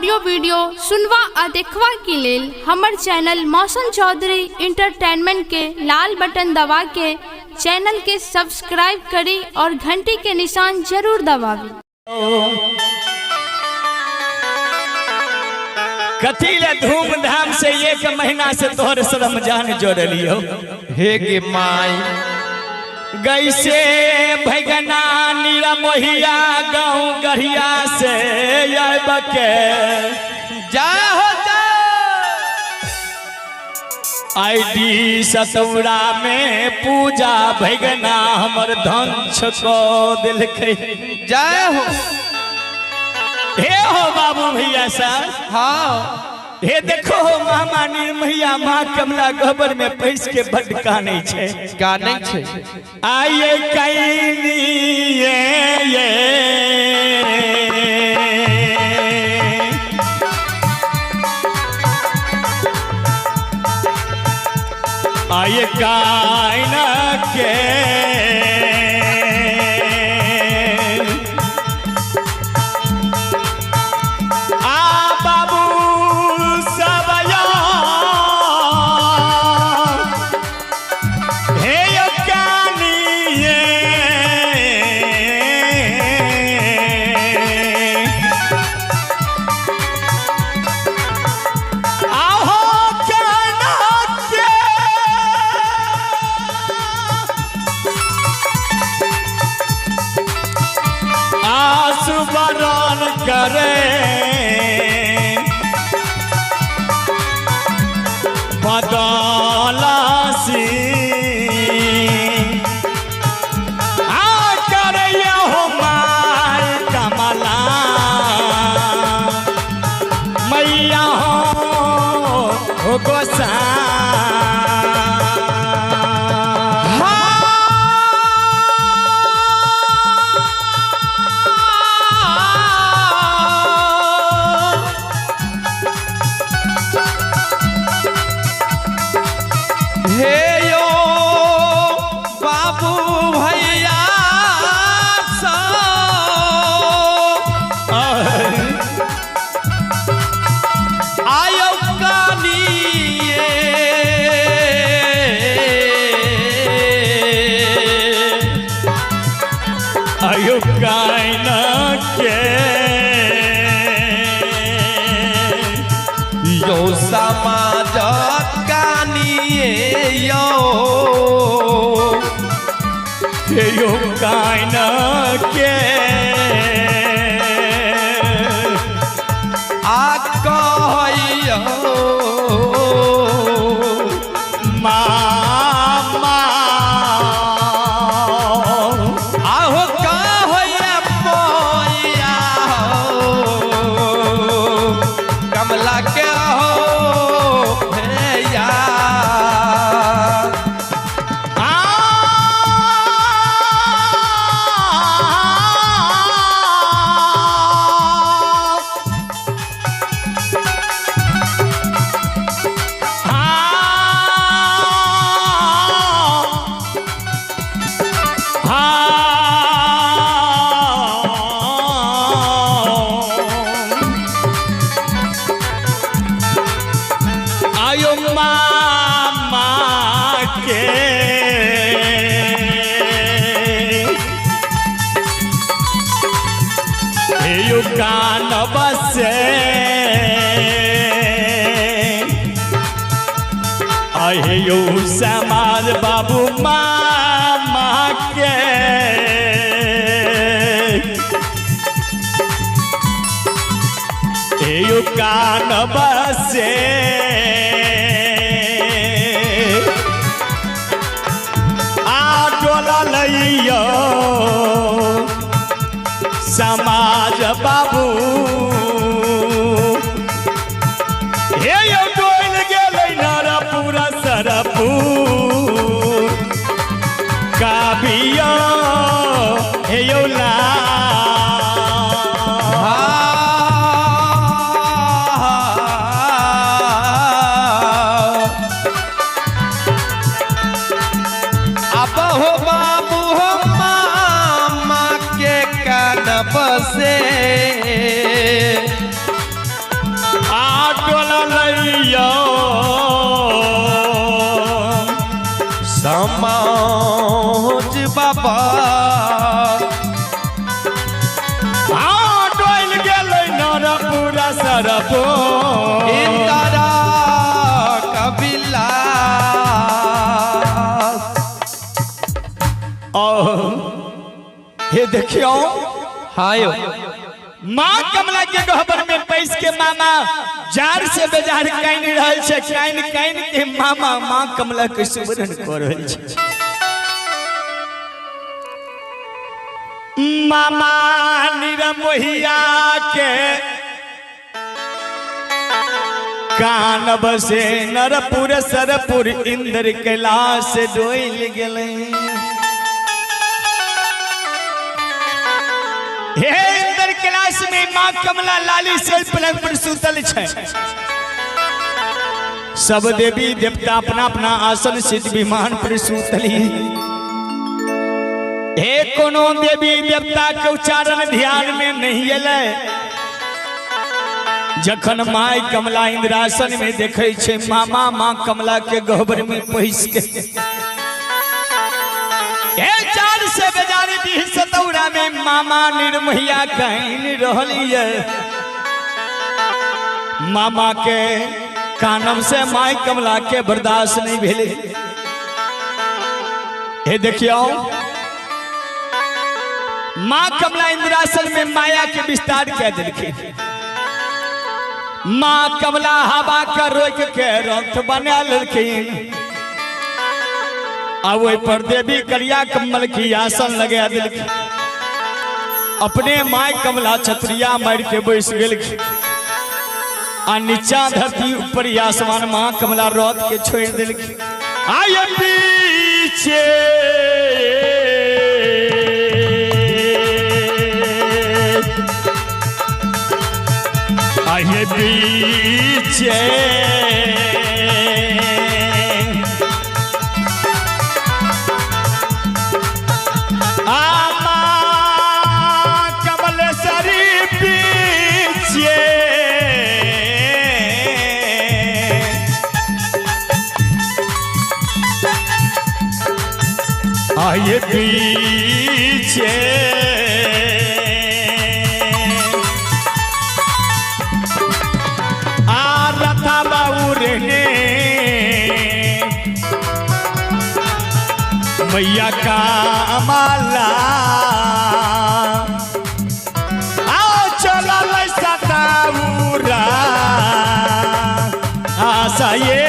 Audio video सुनवा आ देखवा के लेल हमर चैनल मौसम चौधरी इंटरटेनमेंट के लाल बटन दबा के चैनल के सब्सक्राइब करी और घंटी के निशान जरूर दबावी। कथीले धूमधाम से एक महीना से तोहर से रमजान जोड़लियो हे गे माई गैसे भैगना नीला मोहिया गाँव गढ़िया से बके जा हो जा आईडी सतौरा में पूजा भैगना हमर धन छको दिल जय हो हे हो बाबू भैया सर। हाँ हे देखो हो मामा निर्मैया माँ कमला गोबर में पैस के बड कानै छे गाने छे आइए कैनी ये आइए कायना के करे बदलासी करैया हो माय कमला मैया हो गोसा हे यो बाबू भैया आयो कानिए आयो कायना के यो समाज यो कायना के आ कहियो मामा आहो कहिया मोया कमला के हो भैया आयो मामा के यो कान बसे आये यो समाज बाबू मामा के यो कान बसे लइयो समाज बाबू हे यो डोल गेलै नरपुर सरपुर काबिया हे यो ला अब हो बाबू हो मामा के कान बसे सरपो इंदरा कबिला हे देखियो हायो माँ कमला के गहबर में पैस के मामा जार से बेजार काइन रहल छे काइन काइन के मामा माँ कमला के सुमरन कर रहल छे मामा निरमोहिया के कान बसे नरपुर सरपुर इंद्र कैलाश डोइल गेले हे इंद्र कैलाश में माँ कमला लाली से पलंग पर सुतल छे सब देवी देवता अपना अपना आसन सिद्ध विमान पर सुतली हे कोनो देवी देवता के उच्चारण ध्यान में नहीं अले जखन माय कमला इंद्रासन में देखे छे मामा माँ कमला के गहबर में पैस के हे चार से बेजारी दी सतौरा में मामा निर्महिया कहीं रहलिए मामा के कानम से माय कमला के बर्दाश्त नहीं भेले हे देखियो माँ कमला इंद्रासन में माया के विस्तार कह दिलखिन माँ कमला हवा का रोक के रथ बना लेलखिन अब वही पर देवी करिया कमल की आसन लगा दिलखिन अपने माय कमला छतरिया मार के बैस गेलखिन आ नीचा धरती ऊपर आसमान माँ कमला रथ के छोड़ दिलखिन आये पीछे आये पीछे आमा कमलेश्वरी पीछे आये पीछे मैया का माला आओ चला सताऊरा आशा ये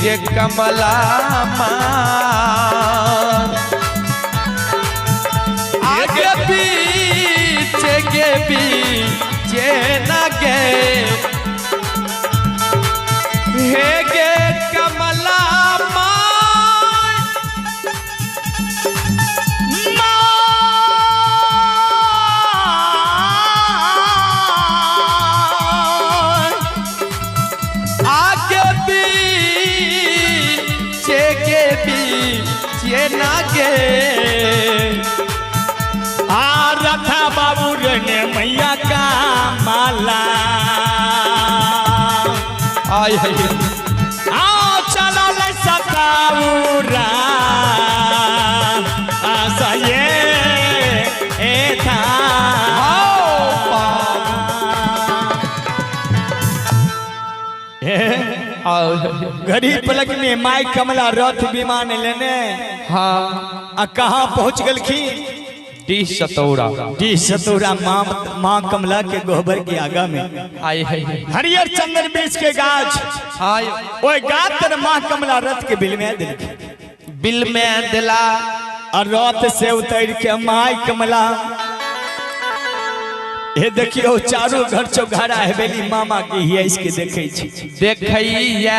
के कमला आगे पीछे के पीछे न गए हे गे कमला रथा बाबू ने मैया का माला आई है आओ चलो ले सताऊरा आशा ये था घड़ी पलक में माई कमला रथ विमान लेने हाँ आ कहाँ पहुँच गलखी डी सतौरा माँ कमला के गोबर के आगा में आई है हरियर चंदन बीच के गाछ हाँ वो गाछ तर माँ कमला रथ के बिल में दिल दिला और रथ से उतर के माई कमला ये देखियो चारों घर चौघारा हवेली मामा की है इसके देखैया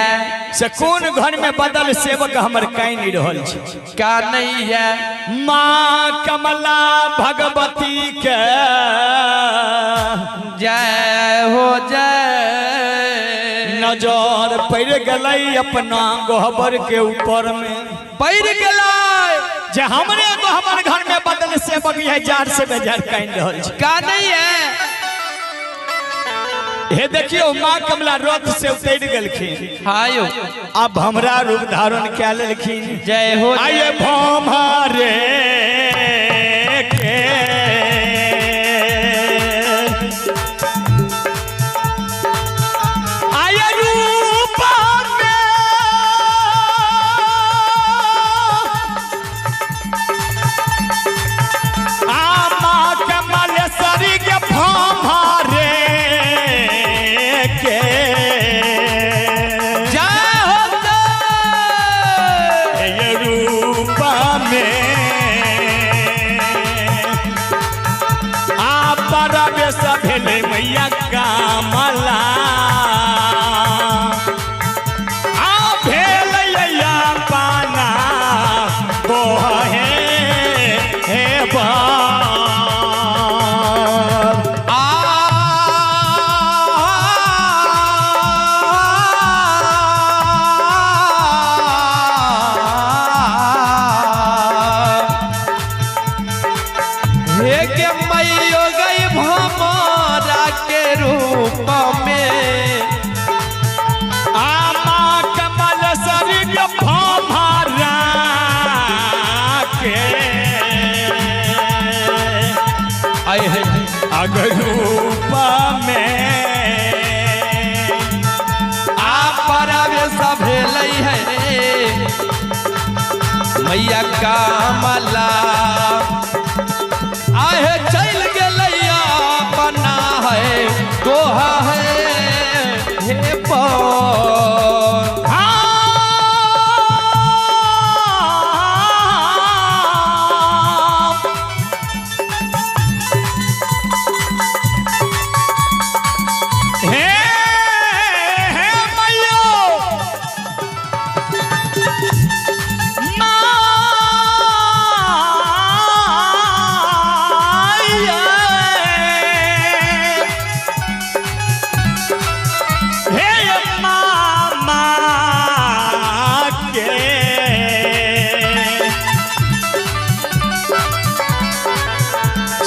से कौन घर में बदल सेवक हमर कहीं नहीं रहल छै का नहीं है माँ कमला भगवती के नजर पड़ गई अपना गोहबर के ऊपर में पैर गलाय जे हमरे गोहबर घर में बदल से बगिया जार से बेजार कान रहल छै का नहीं है। हे देखियो माँ कमला रथ से उतर गेलखिन। हाँ यो अब हमरा रूप धारण क्या लेलखिन। जय हो आये भमारे के आये रूप में आमा कमलेश्वरी के भमारे मैया कामला आ भेलैया पाना को हे बा अगर रूप में आप परवेश भेलै है मैया कामला आहे चल गेलैया बना है दोहा है हे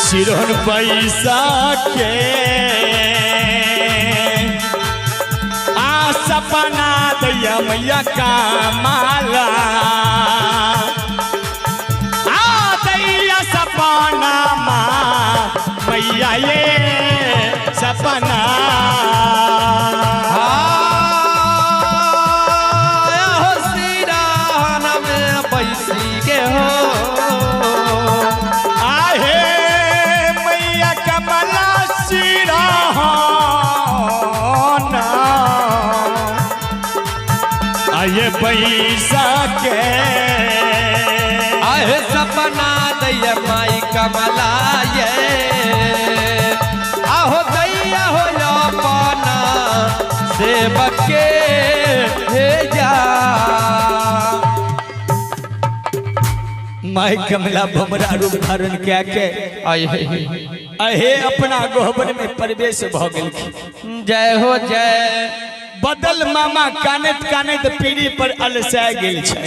सिरहन पैसा के आ सपना दैया मैया कामला आ दैया सपना माँ मैया ये सपना सिरहन में पैसी के हो ये पैसा के आहे सपना दैया माई कमला ये आहो दैया हो अपना सेवक के हे जा माई कमला भमरा रूप धारण क्या के अहे अपना गोहबर में प्रवेश भ गेलखिन। जय हो जय बदल मामा कानत कानत पीढ़ी पर अलसा गेल छै।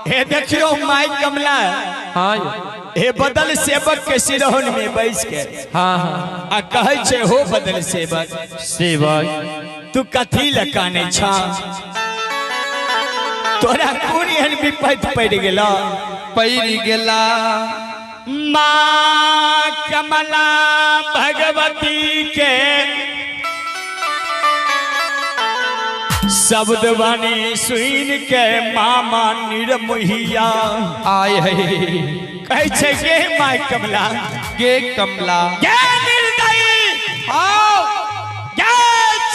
हे देखियो माई कमला हे बदल सेवक के सिरहन में बैस के आ कहे छे हो बदल सेवक तू कथी ल काने छा तोरा कोन एहन विपद पड़ गेला माँ कमला भगवती के शब्द वाणी सुन के मामा निर्मोहिया आए है कहे छे गे माई कमला गे कमला गे निर्दयी आओ गे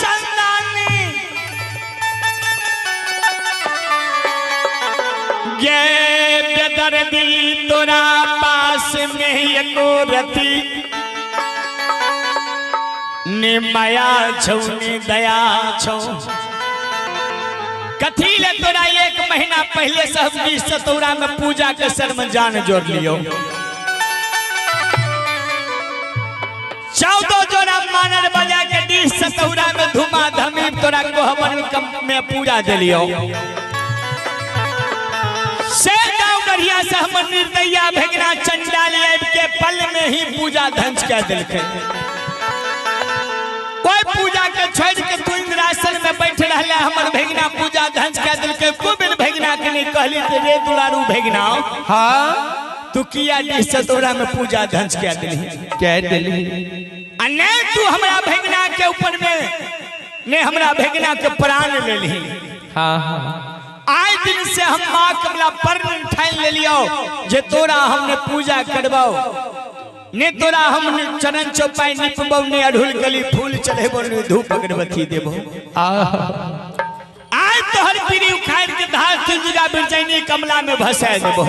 चंदानी गे बेदर्दी तोरा पास में एको रति ने माया छौ ने दया छौ कथी ले तोरा एक महीना पहले सब सतौरा में पूजा के सरमजान जोड़ लियो 14 जोड़ा मानर बजा के डी सतौरा में धुमा धमी तोरा कोहबर में पूजा दिलियो से गाँव गढ़िया से हमर निर्दया भेगना चंडाल आबि के पल में ही पूजा धंस के दिलके कोई पूजा के छोड़ के तू इंद्रासन में बैठ रहले हमर भेगना पूजा धंस के दिलके कुबिन भेगना के नहीं कहली कि रे दुलारू भेगना हाँ तू किया डी सतौरा में पूजा धंस के दिली कह दिली अने तू हमरा भेगना के ऊपर में ने हमरा भेगना के प्राण ले ली हाँ हाँ आए दिन से हम माँ कमला पर ठान ले लियो जे तोरा हमने पूजा करवाओ ने तोरा हमने चरण चौपाई निपबो ने अढ़ुल गली फूल चढ़ेबो ने धूप अगरबत्ती देबो आए तोहर पीरी उखाड़ के धार तुंजगा बिरजैनी कमला में भसा देबो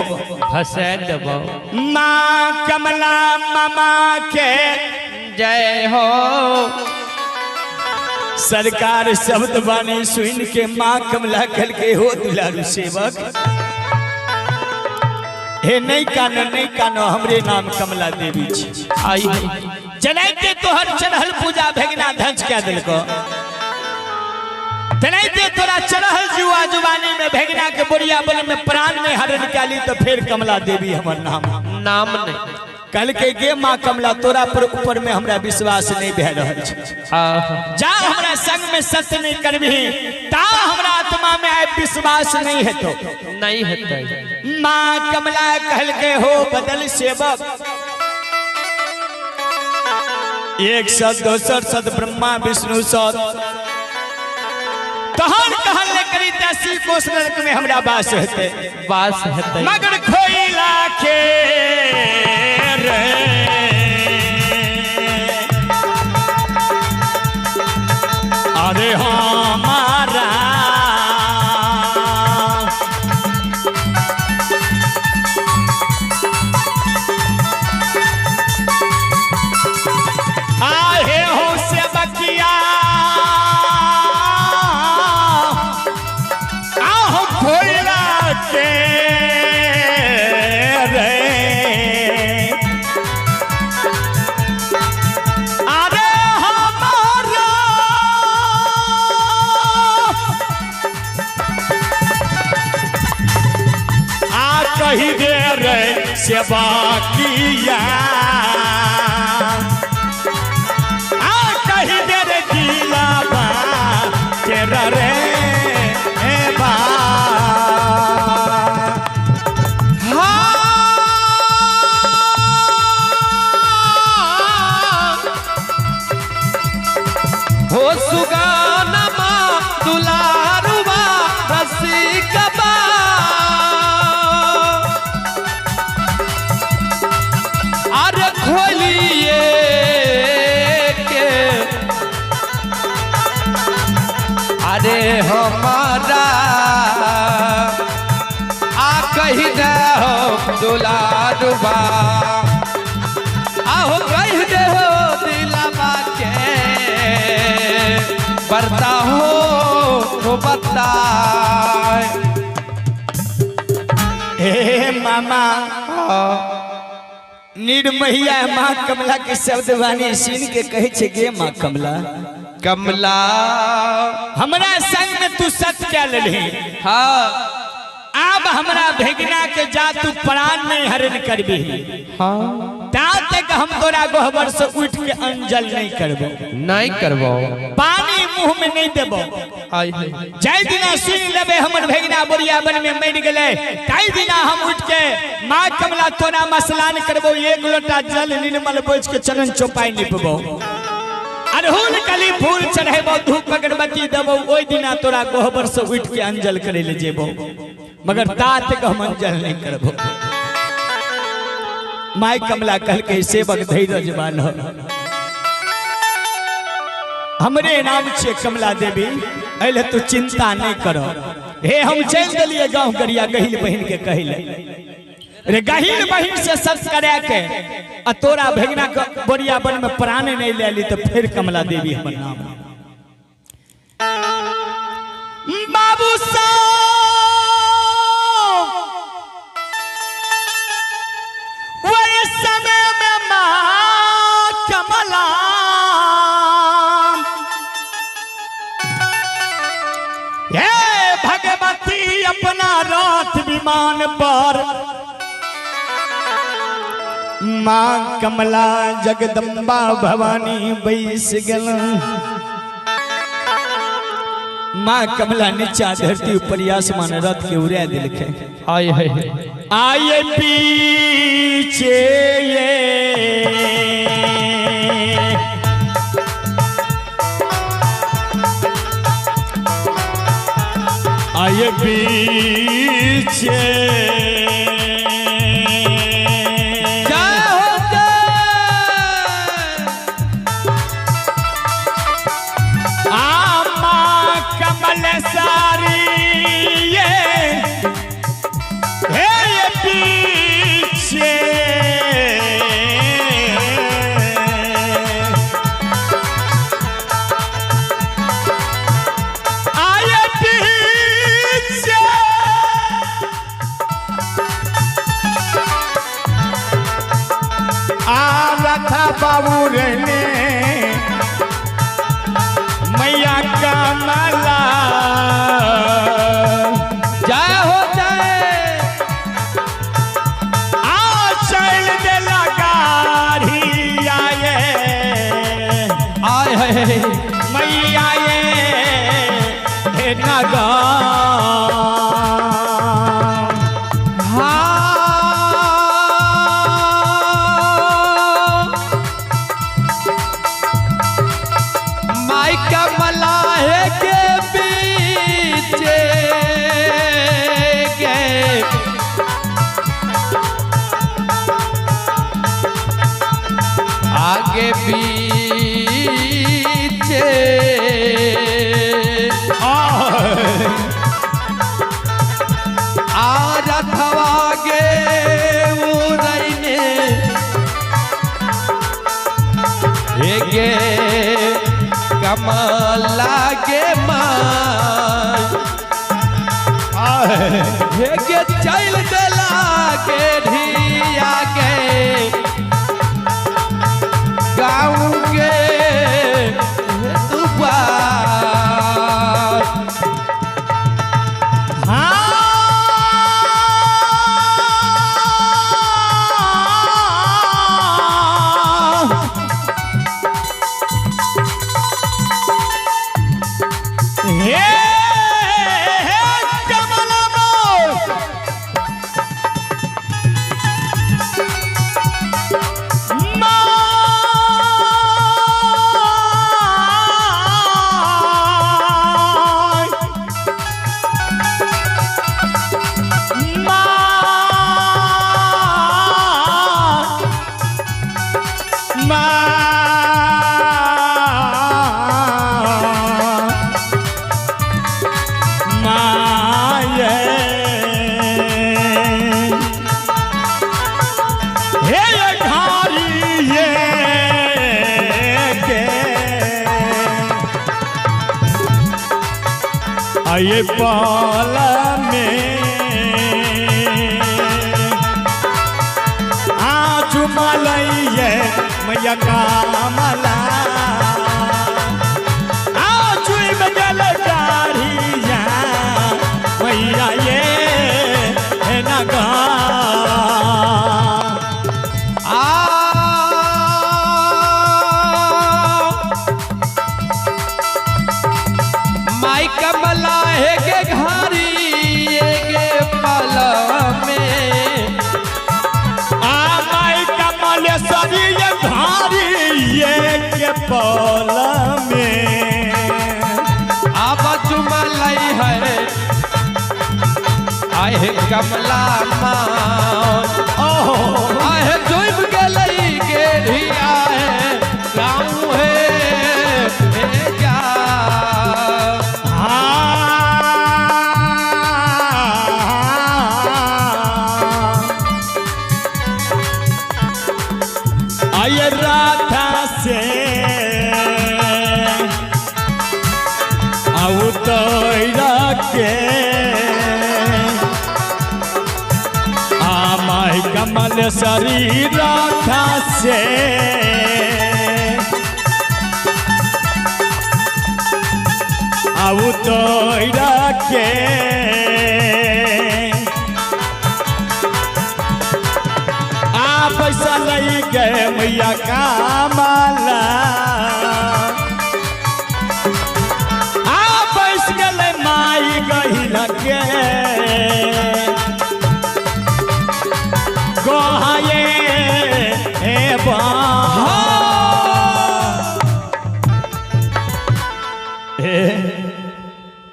माँ कमला मामा के जय हो सरकार शब्द बानी सुन के माँ कमला कल के हो दुलारू सेवक हे नहीं कानो हमरे नाम कमला देवी छी आई जनाइते तोहर चढ़ल पूजा भेगना धंस के दिल को तनाइते तोरा चढ़ल जुआ जुबानी में भेगना के बोरिया बल में प्राण में हरण निकाली तो फिर कमला देवी हमर नाम नहीं कल के गे माँ कमला तोरा पर ऊपर में हमरा विश्वास नहीं भे रहल छै जा हमरा संग में सत्य नहीं करबही ता हमरा आत्मा में आए विश्वास नहीं हेतो नहीं हेतै माँ कमला कहल के हो बदल सेवक एक सत दोसर सत ब्रह्मा विष्णु सत तहन कहल ले करी 80 कोस नरक में हमरा वास हेतै मगर खोइला के रे अरे हमारा आहे हो से बकिया आहो खोइला के कही दे रे सेवा किया कही दे रे किला बा तेरा रे बा हो सुगानमा दुलारुवा रसिकबा अरे खोलिए के अरे हमारा आ कही दे हो दुलारुवा आहो कही दे हो दिलवा के बरता हो तो बता हे मामा निर्महिया माँ कमला के शब्द वाणी सुन के कहे छे गे माँ कमला कमला हमरा संग में तू सत्य क्या ललही हाँ अब हमरा भेगना के जा तू प्राण नहीं हरण करबी हाँ ता तक हम तोरा गोहबर से उठ के अंजल नहीं करबो नहीं करबो पानी मुंह में नहीं देबो आई जय दिना सुन लेबे हमर भेगना बोरिया बन में मर गेले ताई दिना हम उठ के माँ कमला तोरा मसलान करबो एक लोटा जल निर्मल बोझ के चरण चौपाई निपबो अड़हुल कली फूल चढ़ेबो धूप अगरबत्ती देबो ओई दिना तोरा गोहबर से उठ के अंजल करे ले जेबो मगर तात के हम अंजल नहीं करबो माई कमला कहल के सेवक धैर्य जवान हो हमरे नाम छे कमला देवी अले तू चिंता नहीं करो हे हम चल दिलिए गांव गरिया गहिल बहन के कहले रे गहिल बहन से सस करा के आ तोरा भेगना के बोरिया बन में प्राण नहीं ले ली तो फिर कमला देवी हमर नाम बाबू साहब वही समय में मां कमला विमान पर माँ कमला जगदम्बा भवानी बैस गल। माँ कमला नीचा धरती ऊपर आसमान रथ के उड़ा दिलखे। आए पीछे ये आए पीछे सारी ये पीछे आए पीछे आ रथा बाबू रहने मैया कमला जय हो जय। आ चल दे लगारी आए आए मैया ये नगा माई कमला है के पीछे गए आगे पीछे आ रथवा गे उड़ने गे कमला के माँ के चल दिला के धिया के गाँव के दुबार आए पाला में आज मलैये मैया कामला आज में गल गाड़िया मैया ये नगा माई कमला है के घारी के पाला में माई कमल सरी ये घारी ये के पाला में अब चुमलाई है आए कमला माँ आए जुब गलई के धिया है गाँव है जा आए राधा से आउ तो के माई कमल शरीर राधा से आउ तो के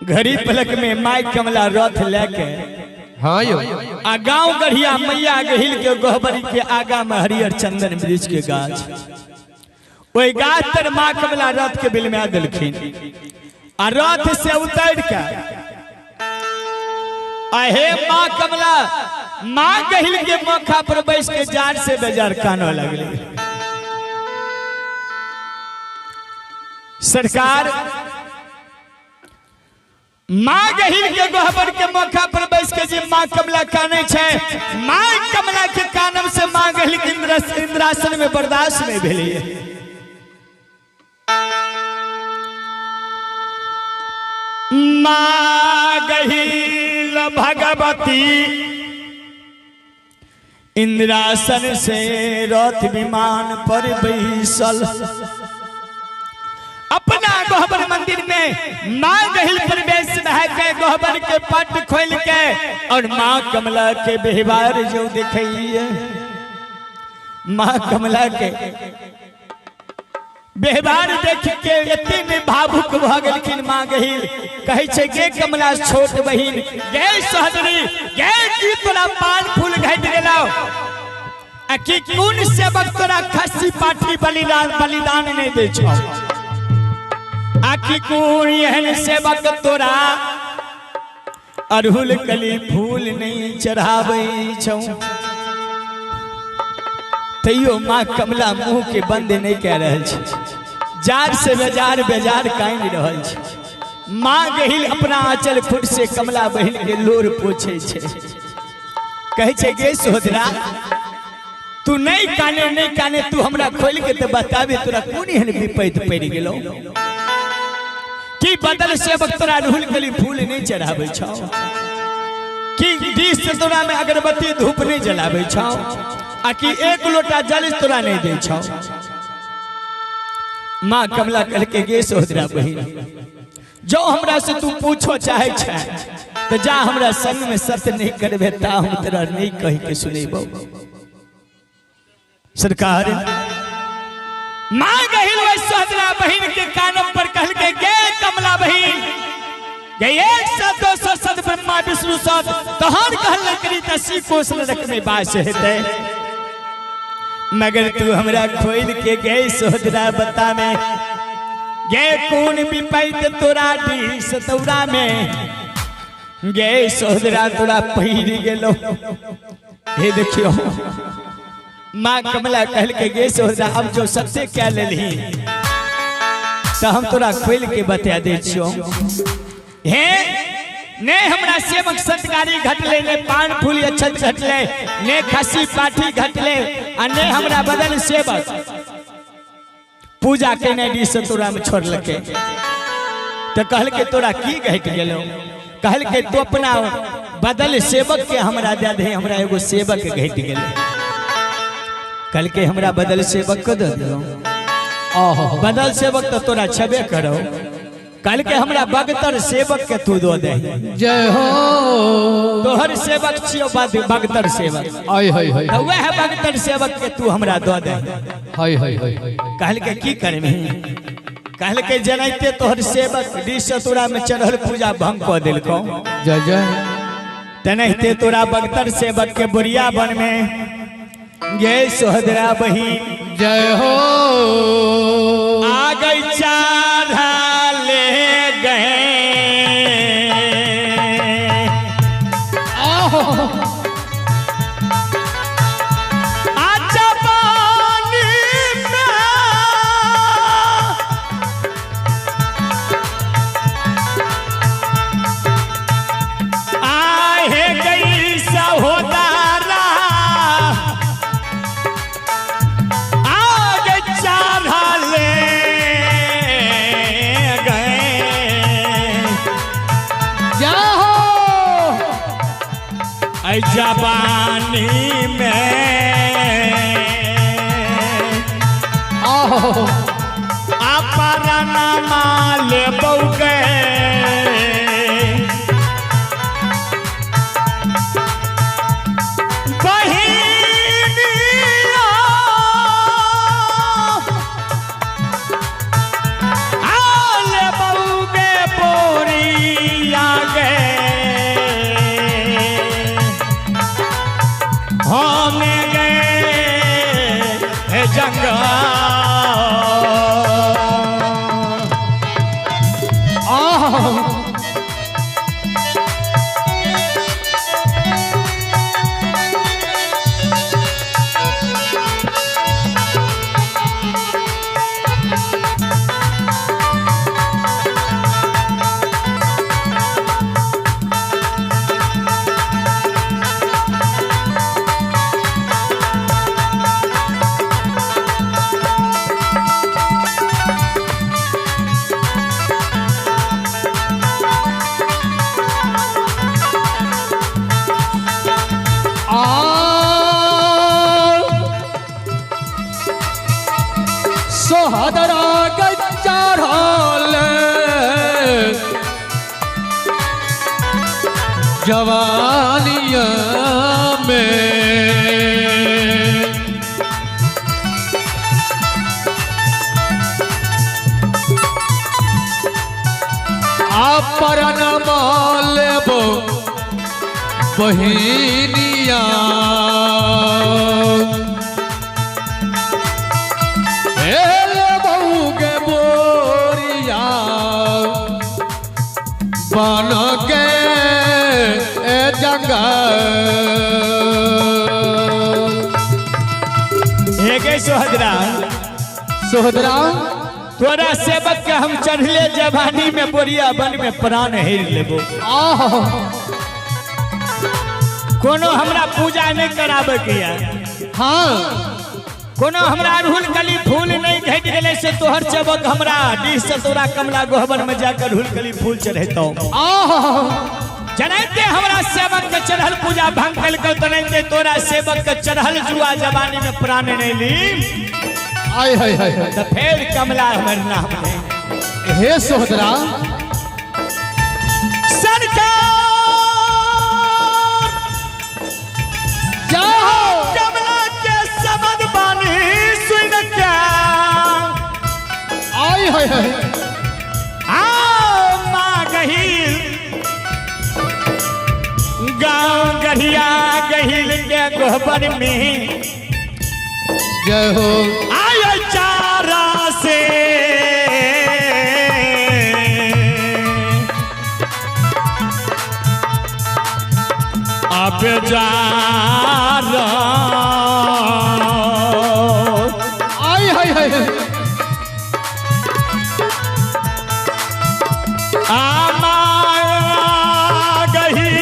घड़ी पलक में माई कमला रथ लेके हाँ यो आ गाँव गढ़िया मैया गहिल के गोहबरी के आगा में हरियर चंदन वृक्ष के गाछ वही गाछ तर माँ कमला रथ के बिल में आ दिलखिन आ रथ से उतर के अहे माँ कमला माँ गहिल के मौका पर बैठ के जार से बेजार कानो लगले। सरकार माँ गहिल के गोहबर के मौका पर बैठ के जी माँ कमला काने छे माँ कमला के कानम से माँ गहिल के इंद्रासन में बर्दाश्त नहीं भेली। माँ गहिल भगवती इंद्रासन से रथ विमान पर बैसल अपना गोहबर मंदिर में माँ गहिल प्रवेश के गोहबर के पट खोल के और माँ कमला के व्यवहार जो दिखाइए माँ कमला के व्यवहार देख के इतने भावुक भ गलखिन। माँ गहिल कहे छे गे कमला छोट बहिन गे सहदरी गे की तोरा पान फूल घट गेलो आ की कौन सेवक तोरा खस्सी पाठी बलिदान नहीं दे छौ आखी कौन एहन सेवक तोरा अड़हुल कली फूल नहीं चढ़ावे छौ। तैयो माँ कमला मुंह के बंद नहीं कह रहे छे जार से बेजार कांद रहल छे। माँ गहिल अपना आंचल फुट से कमला बहिन के लोर पोछे छे कहे छे गे सोदरा तू नहीं काने तू हमरा खोल के तो बताबे तोरा कौन एहन विपैत पड़ गेलो कि बदल सेवक तोरा अड़हुल कली फूल नहीं चढ़ावे छौ कि दिस से तोरा में अगरबत्ती धूप नहीं जलावे छौ आ कि एक लोटा जल तोरा नहीं दे छौ। माँ कमला कह के गे सोदरा बहिन जो हमरा से तू पूछो चाहे छे तो जा हमरा संग में सत्य नहीं करबे ता हम तोरा नहीं कह के सुनेबो। सरकार माँ गहिल सोदरा बहिन के कानम पर कह के गे कमला बहिन गे 100-200 सद ब्रह्मा विष्णु सद तोहर कहल करी त 80 कोस नरक में वास हेते मगर तू हमरा खोल के गे सोदरा बता में गे कौन विपैत तोरा दी सतौरा में गे सोदरा तोरा पहिर गेलो। हे देखियो माँ कमला कहल के गे सोदरा अब जो सत्य क्या लेली तो हम तोरा खोल के बता दे छियो। हे ने हमरा सेवक सत्कारी घटले ने पान फूल अच्छा घटले ने खसी पाठी घटले आ ने हमरा बदल सेवक पूजा केने दी से तोरा में छोड़ लके तो कहल के तोरा की घट गेलो कहल के तू अपना बदल सेवक के हमरा दे दे हमरा एगो सेवक घट गेले कल के हमरा बदल सेवक को दे दो बदल सेवक तो तोरा छबे करो कल के हमरा बगतर सेवक के तू दो दे। जय हो तोहर सेवक छियो बगतर सेवक हाय हाय हाय तो वह बगतर सेवक के तू हमरा दो दे। हाय हाय हाय कहल के की करबे कहल के जनैते तोहर सेवक दिस तोरा में चढ़ल पूजा भंग क देलको जय जय तनैते तोरा बगतर सेवक के बुढ़िया बन में गे सोहदरा बहिन जय हो आ गई चारा ले गए आजा पानी में आए गई सहोदरा जवानी में अपना माल बउके बहिनिया आल बउके बोरी राग चढ़ल जवानिया में अपरन लेबो बहिनिया लेबोगे बोरिया बन के जंगल सोहदरा सोहदरा तोरा सेवक के हम चढ़ले जवानी में बोरिया बन में प्राण हेर लेबो। कोनो हमरा पूजा नहीं कराबे के या हाँ कोनो हमरा अड़हुल कली फूल नहीं घट गेले से तोहर सेवक हमरा डीह से तोरा कमला गोहबर में जाकर अड़हुल कली फूल चढ़ेतो। जनते हमरा सेवक के चढ़ल पूजा भंग कल तनते तोरा सेवक के चढ़ल जुआ जवानी में प्राण नहीं ली आय हाय हाय तो फिर कमला हमर नाम है। हे सोहदरा सरकार जाओ कमला के सबद बानी सुन क्या आय हाय हाय माँ गहिल गाँव गढ़िया गहिल के गोबर में जय हो आयो चारा से अब जा आय हाय हाय आमा गही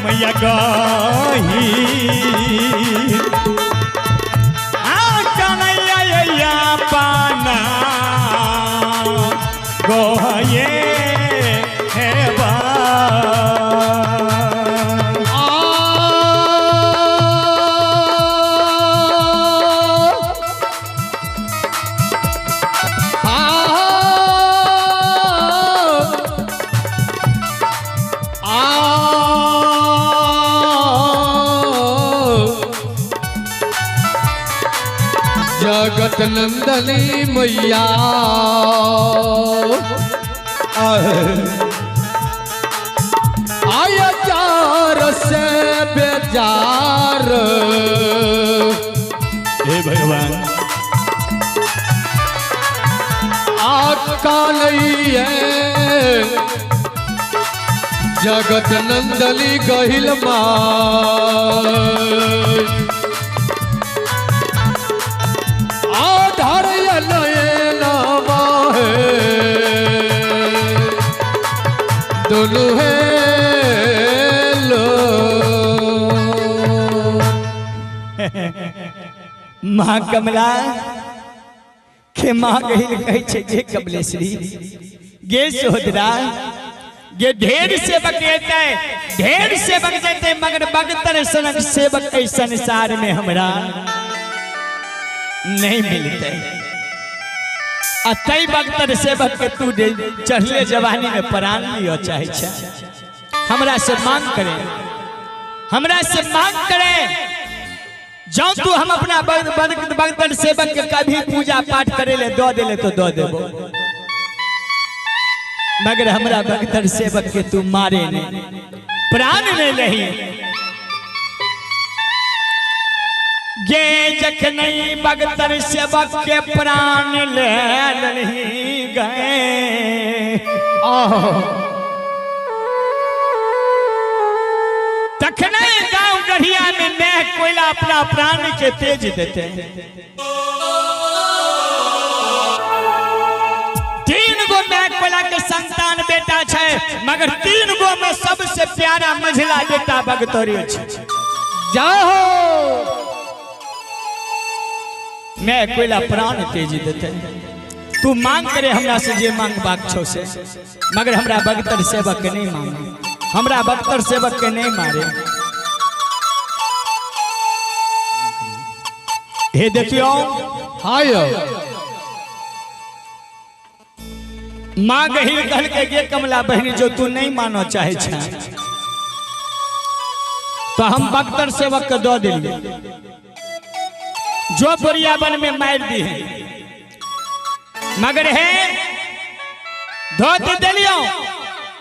मैया गही कन्हैया पाना गोहे हे बा जगत नंदनी मैया आय जार से बेजार हे भगवान कालैया जगत नंदनी गहिल माँ दोनों है लो माँ कमला के माँ गहिल कहे छे जे कमलेश्वरी गे सोहदरा गे ढेर सेवक रहते ढेर सेवक देते मगर भगतन सनक सेवक इस संसार में हमरा नहीं मिलते। अतई भगतन सेवक के तू चढ़ले जवानी में प्राण लियो चाहे हमरा से मांग करे जो तू हम अपना भगतन सेवक के कभी पूजा पाठ करे ले दो दे ले तो दो देबो मगर हमरा भगतन सेवक के तू मारे नहीं प्राण नहीं लही गे जखन भगतन सेवक के प्राण ले नहीं गए तखन गांव गढ़िया में मैं कोयला अपना प्राण के तेज देते तीन गो मैं कोयला के संतान बेटा छे मगर तीन गो में सबसे प्यारा मझला बेटा भगतोरी छे जाओ मैं कोयला प्राण तेजी देते तू मांग करे हमरा से जे मांग बाक छो से मगर हमरा बगतर सेवक के नहीं मांगे हमरा बगतर सेवक के नहीं मारे। हे देखियो हाय माँ गहिल कहल के गे कमला बहनी जो तू नहीं मानो चाहे छे तो हम बगतर सेवक के दो दिल्ली जो बोरियाबन में मार दी है मगर है धोती दिलियो।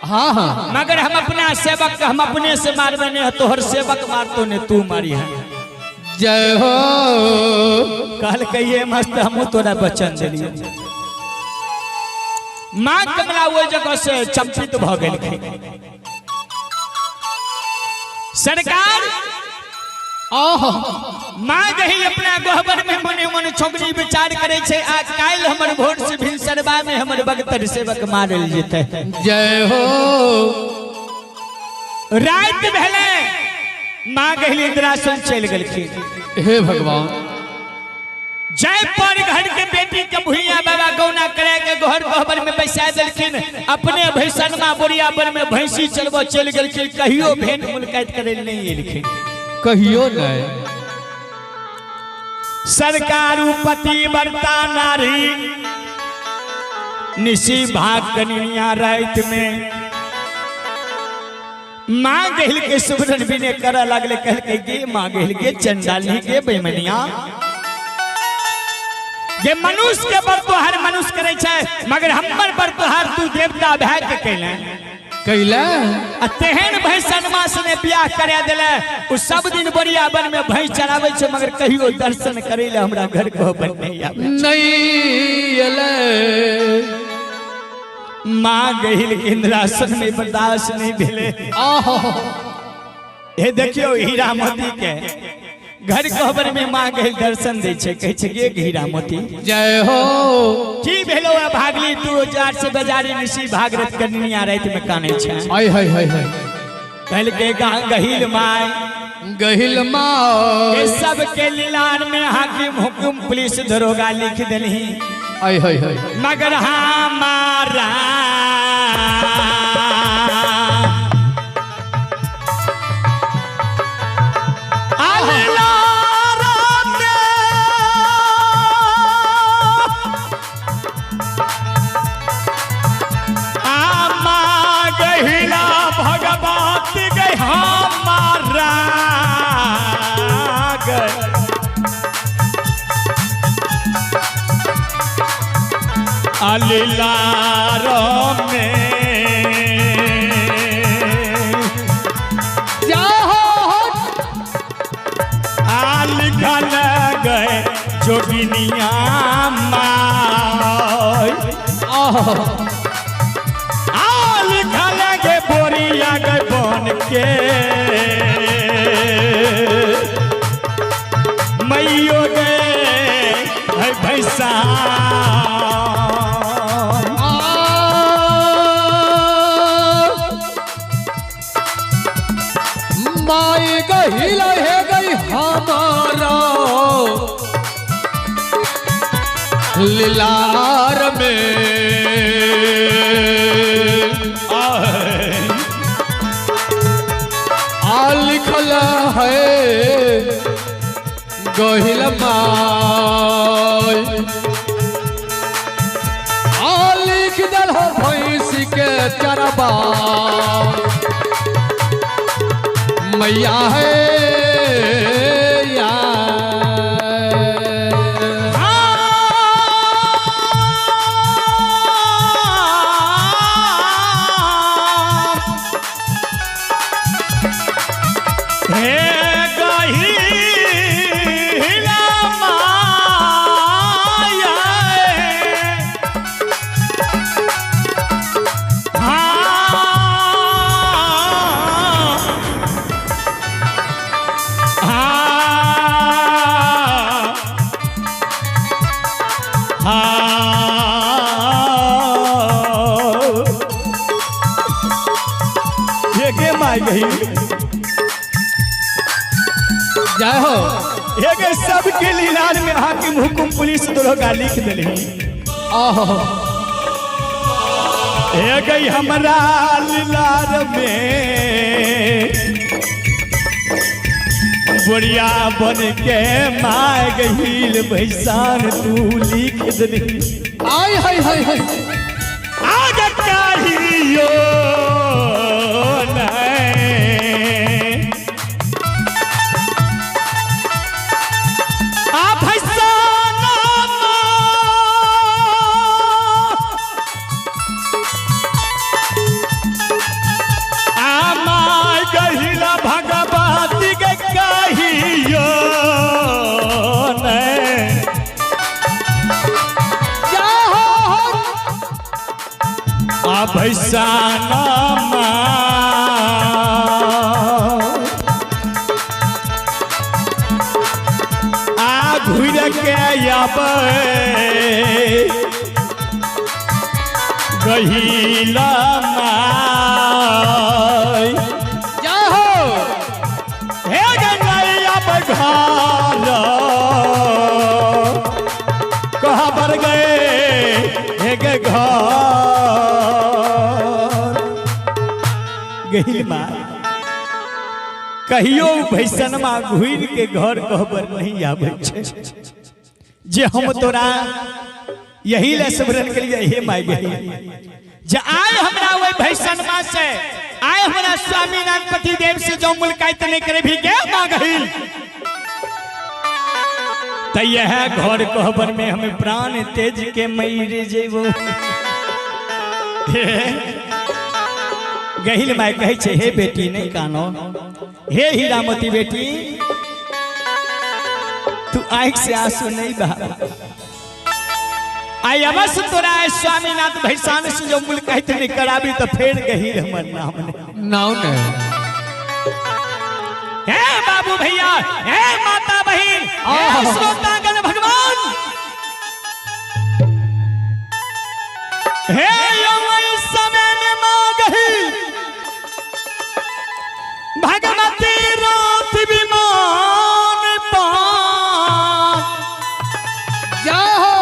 हाँ हाँ मगर हम अपना सेवक हम अपने से मारबे नहीं तोहर सेवक मारतो ने तू मारी है। जय हो कहल कहिए मस्त हम तोरा बचन दिलियो। माँ कमला वो जगह से चंपित भ गई। सरकार माँ गही अपना गहबर में मने मने छोकरी विचार करे छे आ काल हमर भोट से भिनसरबा में हमर बगतर सेवक मारल जेते। जय हो रात भेले माँ गही इंद्रासन चल गलखिन। हे भगवान जय पर घर के बेटी के भुइया बाबा गौना करे के घर गहबर में बैसा देलखिन। अपने भैसनमा बोरियाबन में भैंसी चलबो चल गलखिन। कहियो भेंट मुलाकात करे नहीं एलखिन कहियो नहीं। सरकार पतिव्रता नारी निशी भाग कनिया रात में माँ गहिल के सुबरन बिने करे लगले। कहल के गे माँ गहिल के चंडाली के बेमनिया जे मनुष्य के बरतोहार मनुष्य करे छे मगर हमर बरतोहार तू देवता भए के कैले कैला तेहन भैंसनमा से बियाह करा दिले। उ सब दिन बोरियाबन में भैंस चरावे छे मगर कहियो दर्शन करे ले हमरा घर को बन नहीं आवे नहीं अले। माँ गहिल इंद्रासन में बर्दाश्त नहीं भेले। हे देखियो हीरा मोती के घर कहबर में माँ गहिल दर्शन दे छे कहे छे गे हीरा मोती जय हो की भेलो भागली तू जार से बाजारी निशी भागरत कन्या रात में काने छे। हाय हाय हाय हाय कहल के गहिल माय गहिल माँ ये सब के लीलान में हाकिम हुकुम पुलिस दरोगा लिख देली। हाय हाय हाय मगर हमारा अलीलारों में लिखल गए जोगिनिया माय लिखल गए बोरिया गए बन के मैयो गए भैंसा माई गहिल है गई हमारा लीलार में लिखल है गहिल माई लिख दल हो भैंस के चरबा मैया है या जय हो। एक सबके लीलार में हाकिम हुकुम पुलिस दरोगा लिख दिले। ओहो एक हमरा लीलार में बुढ़िया बन के माय गहील भैसान तू लिख दिले। आय हाय हाय हाय आग कहियो नहीं आ भैसाना आ माय गहिला भगवती के कहियो नहीं आ भैसाना आ घुर के गहिला माय जय हो। हे गैया बघार कहाँ पर गए हे घर गहिल माँ कहियो भैसनमा घुर के घर कहबर नहीं आवे छे। जे हम तोरा यही ले स्मरण के लिए हे माय गही जे आय हमरा ओय भैसनमा से आय हमरा स्वामीनाथ पति देव से जो मुलाकात नहीं करे भी गे मां गहिल त यह घर कहबर में हमें प्राण तेज के मईर जेबो। गहिल माय कहे छे हे बेटी नहीं कानो हे हीरामती बेटी तू आँख से आंसू नहीं बहा। आई अवश्य तोरा स्वामीनाथ भैसान से जो मुलाकात नहीं कराबी तो फेर गहिल हमर नाम ने नाउ ने हे बाबू भैया हे माता बहन हे श्रोतागण भगवान हे यौवन समय में मां गहिल भगवती रात विमान पान जय हो।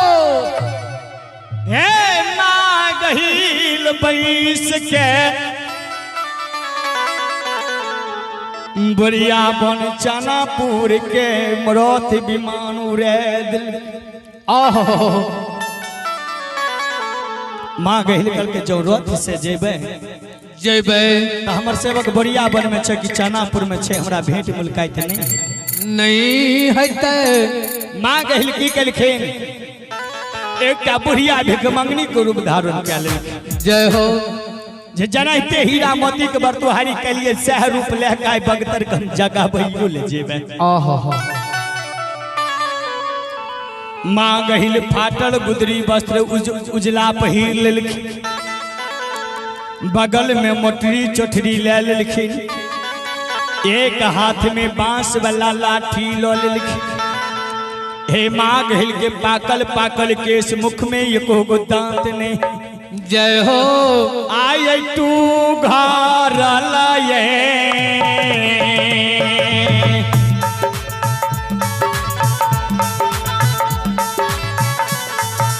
हे मां गहिल बैस के बुढ़िया बन चनापुर के मरोथ विमान उड़े दिल। ओहो माँ गहिल कल के जो रथ से जेबे जेबे तो हमर सेवक बुढ़िया बन में छे कि चनापुर में छे हमरा भेंट मुलाकात नहीं नहीं हेते। माँ गहिल की कलखिन एकटा बुढ़िया भिखमंगनी के रूप धारण कए लेलखिन। जय हो। जे जनाते हीरा मोती के बरतुहारी के लिए सह रूप लहकाय बगतर कम जगह बहियो ले जेबे। ओहो माँ गहिल फाटल गुदरी वस्त्र उजला पहिर लेलखिन बगल में मोटरी चोटरी ले लेलखिन एक हाथ में बांस वाला लाठी लो लेलखिन। हे माँ गहिल के पाकल पाकल केस मुख में एको गो दांत नहीं। जय हो। आय तू घर लाये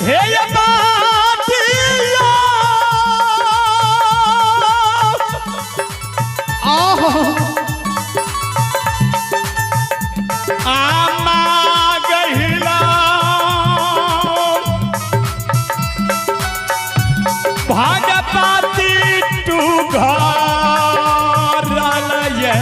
हे ये बाटिया ओहो आमा गहिला भागपाती तू घर लाये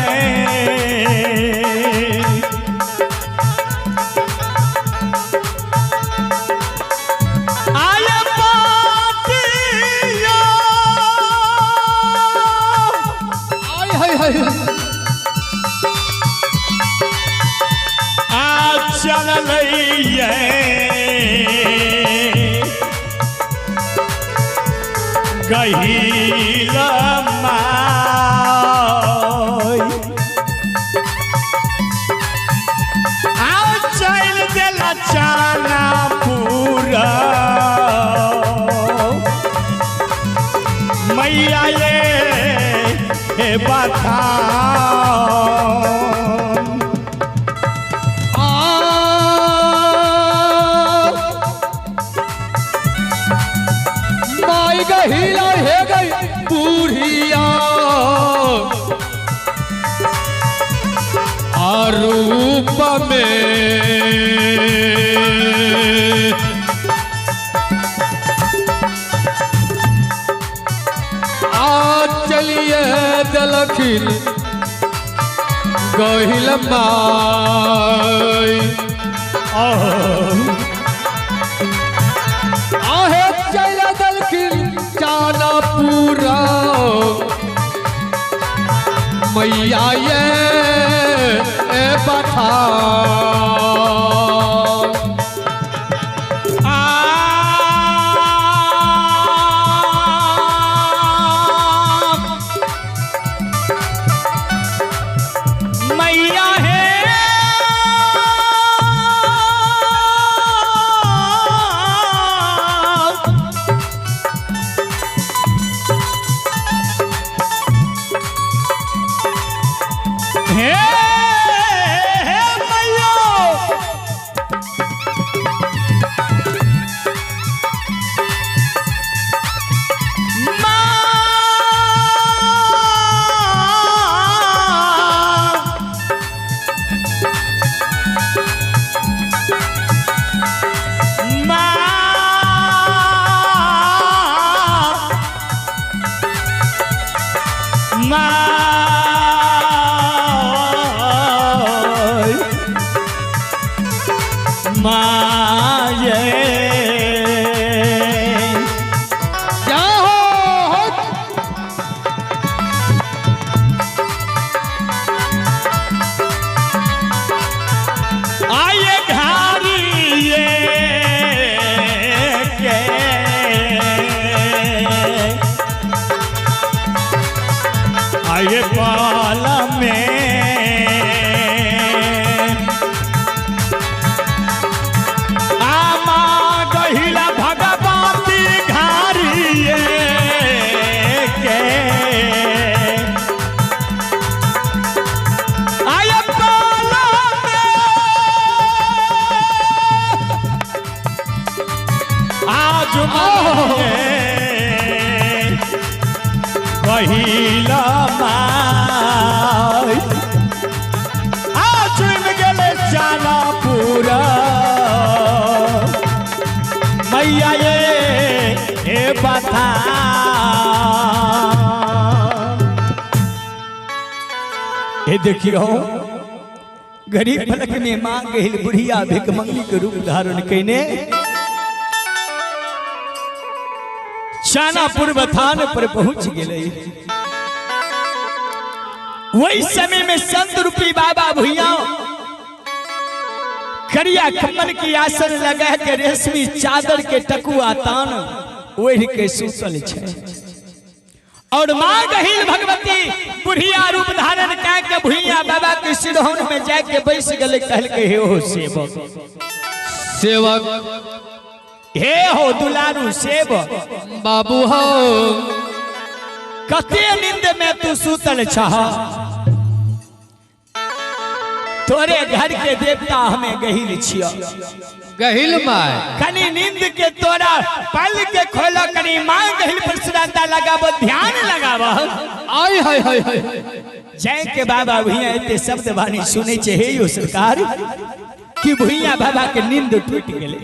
आय बाटिया आय हाय हाय आ चल लइये गहिल माय आओ चल देला चनापुर मैया ये हे बता में आज चलिए दलखिन गहिल माई आहे चलिए दलखिन जाना पूरा मैया ये बता मैया है आइए पाला में आमा गहिला भगवती घारिए के आइए पाला में आज पहिला माई आज गले जाना पूरा मैया ये बता ये देखियो गरीब फलक में मांग गई बुढ़िया भिक मंगली के रूप धारण कैने शानापुर बथान पर पहुंच गए। वही समय में संत रूपी बाबा भुइया करिया खम्मन की आसन लगा के रेशमी चादर के टकुआ तान ओढ़ के सुतल छे और मां गहिल भगवती बुढ़िया रूप धारण के भुइया बाबा के सिरहन में जाके बैस गले कहल के हे हो सेवक सेवक हे हो दुलारू सेवक बाबू हो कते नींद में तू सुतल छह तोरे घर के देवता हमें गहिल छिया गहिल माय कनी नींद के तोरा पल के खोलो कनी मां गहिल पर श्रद्धा लगाबो ध्यान लगाबो आय हाय हाय हाय जय के बाबा भुइया एते शब्द वाणी सुनै छे हे यो सरकार कि भुइया बाबा के नींद टूट गेले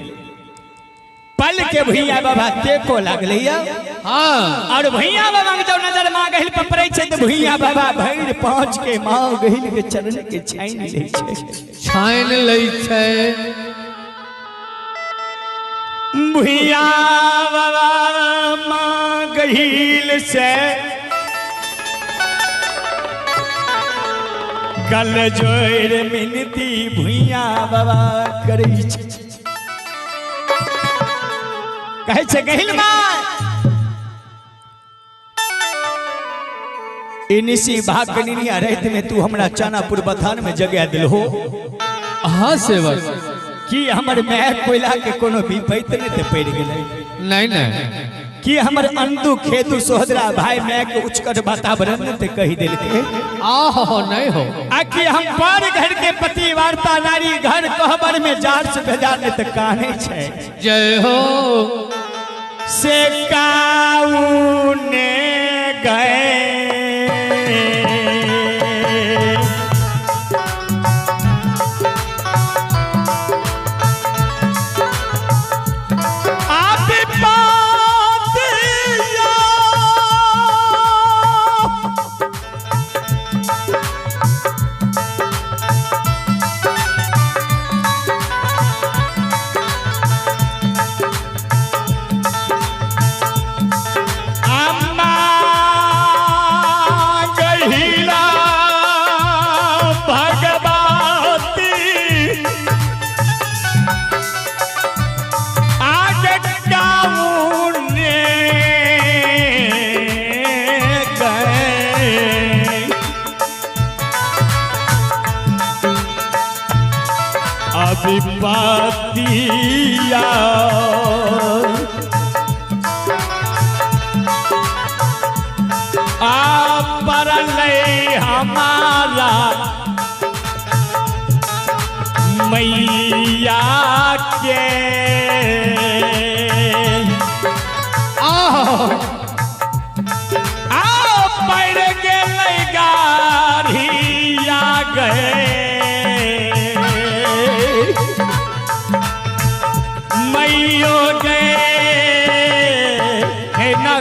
पल के भुइया बाबा देखो लागले हां और भुइया बाबा के जब नजर मां गहिल पर पड़ै छे त भुइया बाबा भैर पहुंच के मां गहिल के चरण के छाइन लै छे भुइया बाबा मां गहिल से गल जोर मिनती भुइया बाबा करै छे कहे छे गहिल मां इनिसी भागनिया रात में तू हमरा चानापुर बथान में जगह दिल हो हां सेवक कि हमर महर कोयला के कोनो विपैत नहीं ते पड़ गेलै नहीं नहीं कि हमर अंधु खेतु सोहदरा भाई मैं के उचकट वातावरण ने ते कहि दिल के आहो नहीं हो आखि हम पर घर के पति वार्ता नारी घर कहबर में जार से भेजा ने ते काने छे जय हो से काऊ ने गए अभिपतिया परले हमारा मैया के पैर गेलै गाड़िया गए मैयो गए न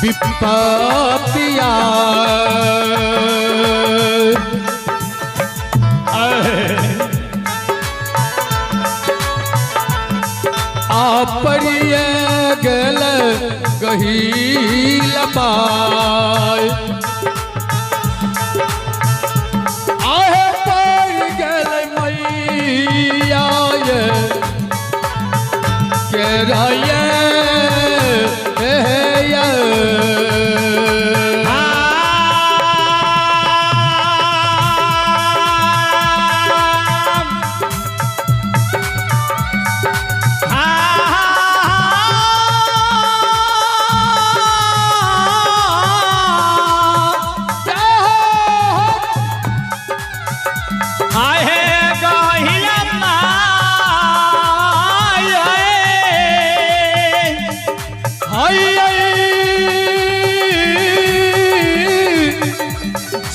विपतिया आपरिय गल गहील बाय आहे पर गल मैया के रये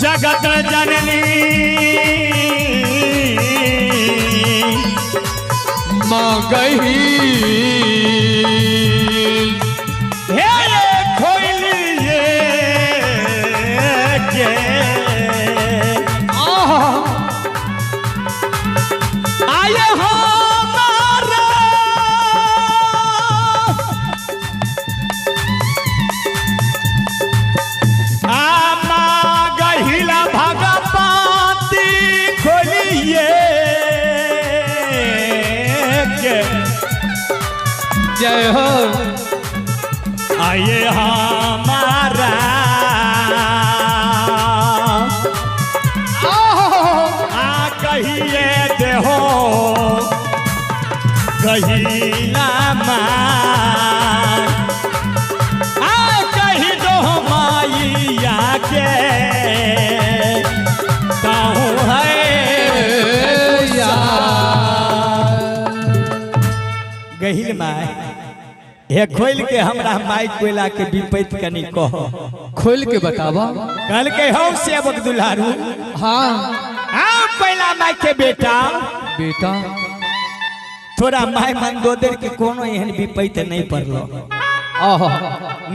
जगत जननी माँ गही हे खोलिए के आए हमारा जय हो आइए हमारा कहिए देहो कहिला कही दो माइया के कहूँ है गहिल माय हे खोल के हमरा माई कोयला के विपैत कनी कह खोल के बतावा कल के हो सेवक दुलारू हाँ कोयला माई के बेटा बेटा थोड़ा माई मंदोदर के कोनो एहन विपैत नहीं पड़लो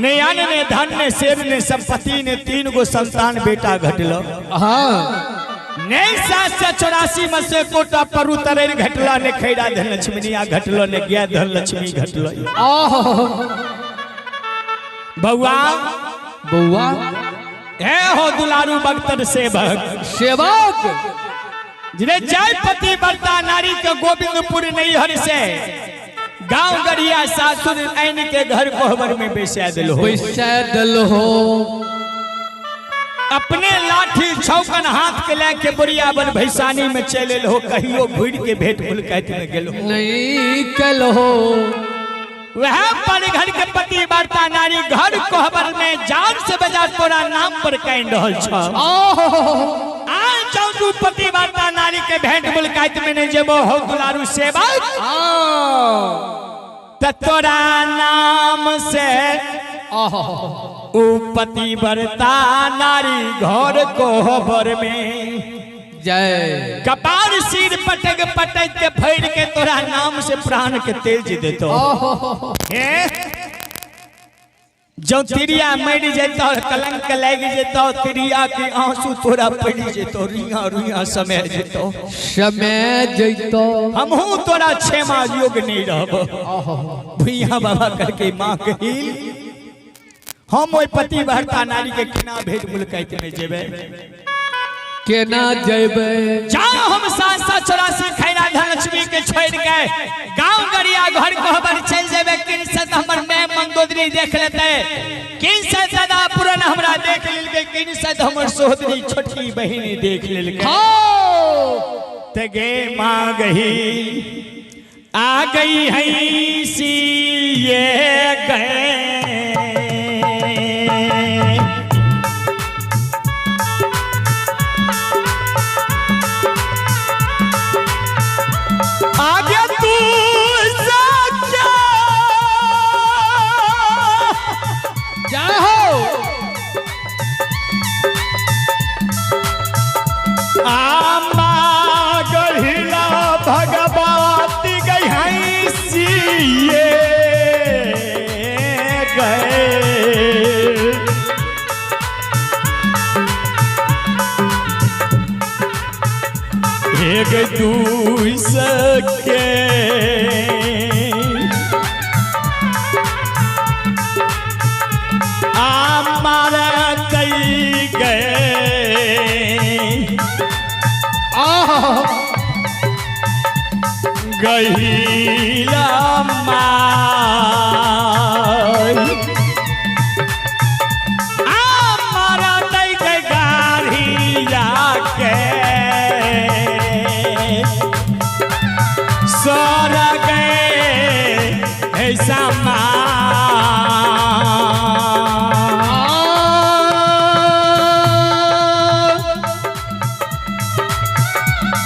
ने अन्न ने धन ने सेव ने संपत्ति ने 3 गो संतान बेटा घटलो हाँ नहीं 784 में से कोटा परु तरेर घटला ने खैरा धन लक्ष्मीनिया घटलो ने गया धन लक्ष्मी घटलो बउआ बउआ हे हो दुलारू भक्तन सेवक सेवक जिन्हें जयपति बरता नारी के गोविंदपुर नैहर से गांव गढ़िया सासुर ऐन के घर कोहबर में बैसा दिलो अपने लाठी छौकन हाथ के लेके बुढ़िया बन भैसानी में चले हो कहियो घुड़ के भेंट मुलाकात में गेलो नहीं कलो वह पर घर के पति वार्ता नारी घर कोहबर में जान से बजा तोरा नाम पर कह रहल छ आज चौदू पति वार्ता नारी के भेंट मुलाकात में नहीं जेबो हो दुलारू सेवक तोरा नाम से पति बरता नारी घर कोहबर में जय कपार सिर पटक पटक के फैर के तोरा नाम से प्राण के तेज देतो जो तिरिया मर जेतो कलंक लग जेतो तिरिया के आंसू तोरा पड़ी जेतो रुइया रुइया समय जेतो हमहू तोरा क्षमा योग नहीं रहबो भुइया बाबा करके मां कहिल हम ओइ पति भरता नारी के केना भेट मुलाकात में जेबे केना जेबे जाओ हम 784 खैरा धनलक्ष्मी के छोड़ के गांव गरिया घर कहबर चल जेबे किन से हमर मैं मंगोदरी देख लेते किन से सदा पुरन हमरा देख लेलके किन से हमर सोहदरी छोटी बहिनी देख लेलके ते गे मां गही आ गई है सी ये गए आगे तू सच्चा जाओ आमा गहिला भगवती गई हैं सिए गए एक दूसरे आमारा कई गए गहिला माई आमारा तई के गाड़िया के सर गए ऐसा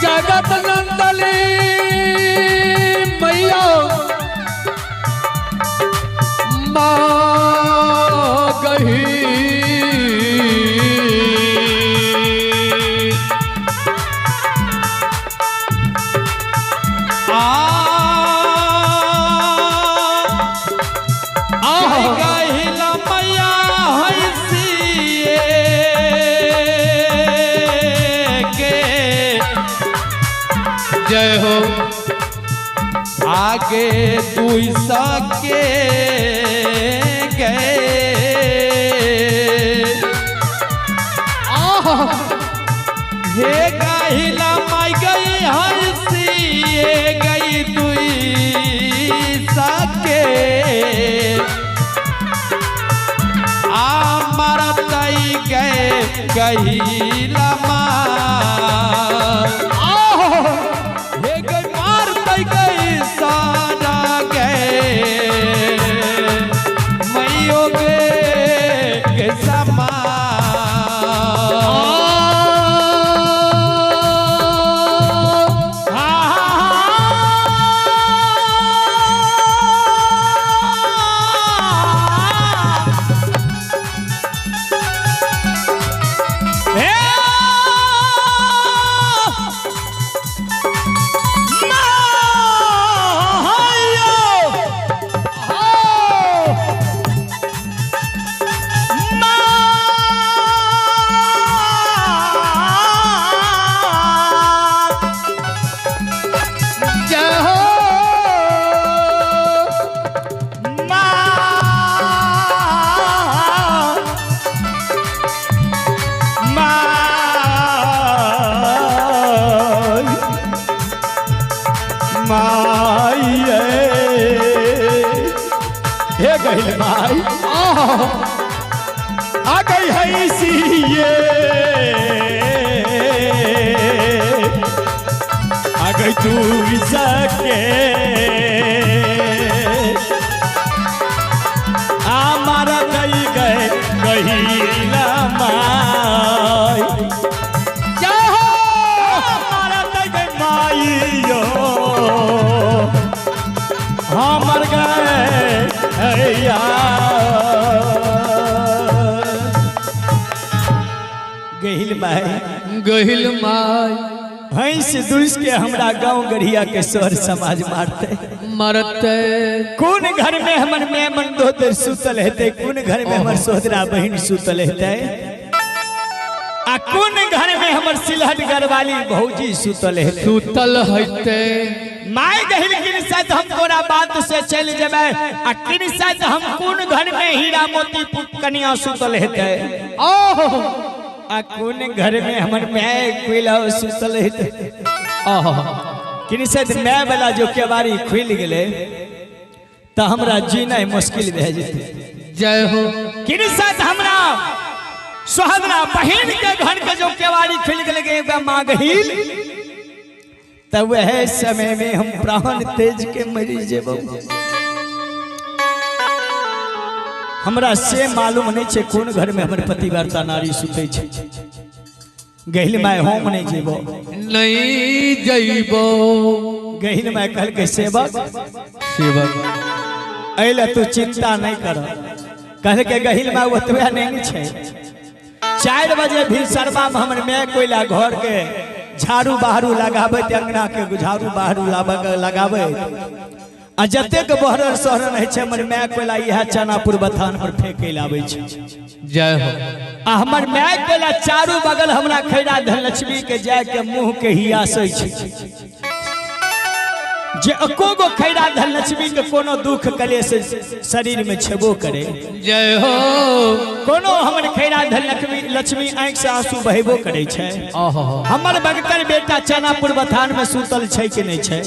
जगत नंदली मैया माँ गही गहिला मैया हंसिए के जय हो आगे दुई सके गए हे गहिला माई गई हंसिए गई दुई सके आमारा तई गए गहिला हे गई मार तई गई सारा गए मैयो के समा हे गहिल माई आ गई है सिए आ गई तू सके आमारा गई गए गहिला माई आमारा गई गई माई यो हमर गए गहिल माई हंस दुस के हमरा गांव गढ़िया के सर समाज मारते मरते कौन घर में हमर मैं मन दोदर सुतल हेते, कौन घर में हमर सोदरा बहन सुतल हेते, आ कौन घर में हमर सिलहट घरवाली भौजी सुतल हेते। सुतल हेते माय गहिल किन साथ हम तोरा बात से चल जेबे, आ किन साथ हम कौन घर में हीरा मोती कन्या सुतल हेते, ओह आ कौन घर में हमर मैं कोइला सुतल हेते। किन साथ मैं वाला जो केवारी खुल गेले त हमरा जीना मुश्किल भे जेते। जय हो। किन साथ हमरा सोहदरा बहन के घर के जो केवारी खुल गेले माँ गहिल, तब वह समय में हम प्राण तेज के मरी जेबो। हमरा से मालूम नहीं छे कौन घर में हमर पतिव्रता नारी सुते छे। गहिल माय हम नहीं जेबो, नहीं जइबो। गहिल माय कहल के सेवक अइले तू चिंता नहीं कर। कहल के गहिल माय ओतबे नहीं छे, 4 बजे भी सरबा में हमर मैं कोइला घर के झाड़ू बहारू लगाबे, अंगना के झाड़ू बहारू लगाबे, आ जते के बहरर सहरन है छे हमर मैं कोइला यह चनापुर बथान पर फेंके लाबै छे। जय हो। आ हमर मैं कोइला चारू बगल हमरा खैरा धन लक्ष्मी के जाय के मुंह के हियासै छे, जे एको गो खैरा धन लक्ष्मी के कोनो दुख कलेश शरीर में छेबो करे। जय हो। कोनो हमर खैरा धन लक्ष्मी आंख से आंसू बहेबो करे छे। हमर बगतर बेटा चनापुर बथान में सुतल छे कि नहीं छे।